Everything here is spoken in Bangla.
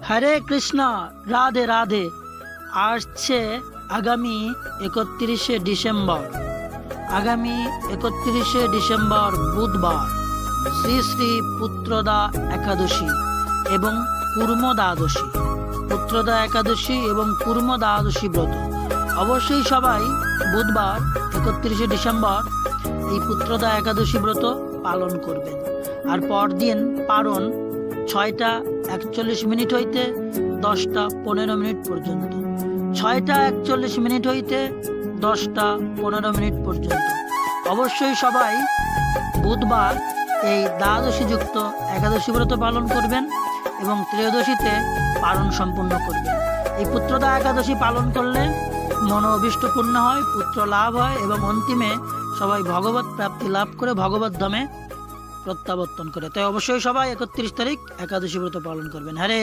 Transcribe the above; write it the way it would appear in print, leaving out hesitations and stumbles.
হরে কৃষ্ণ, রাধে রাধে। আসছে আগামী 31শে ডিসেম্বর, বুধবার শ্রী শ্রী পুত্রদা একাদশী এবং কুর্ম দ্বাদশী, ব্রত। অবশ্যই সবাই বুধবার 31শে ডিসেম্বর এই পুত্রদা একাদশী ব্রত পালন করবেন। আর পরদিন পারণ 6টা 41 হইতে 10টা 15 পর্যন্ত, 6টা 41 হইতে 10টা 15 পর্যন্ত। অবশ্যই সবাই বুধবার এই দ্বাদশী যুক্ত একাদশী ব্রত পালন করবেন এবং ত্রয়োদশীতে পালন সম্পূর্ণ করবেন। এই পুত্রদা একাদশী পালন করলে মনো অভীষ্ট পূর্ণ হয়, পুত্র লাভ হয় এবং অন্তিমে সবাই ভগবত প্রাপ্তি লাভ করে ভগবত ধামে প্রত্যাবর্তন করে। তাই অবশ্যই সবাই 31 তারিখ একাদশী ব্রত পালন করবেন। হরে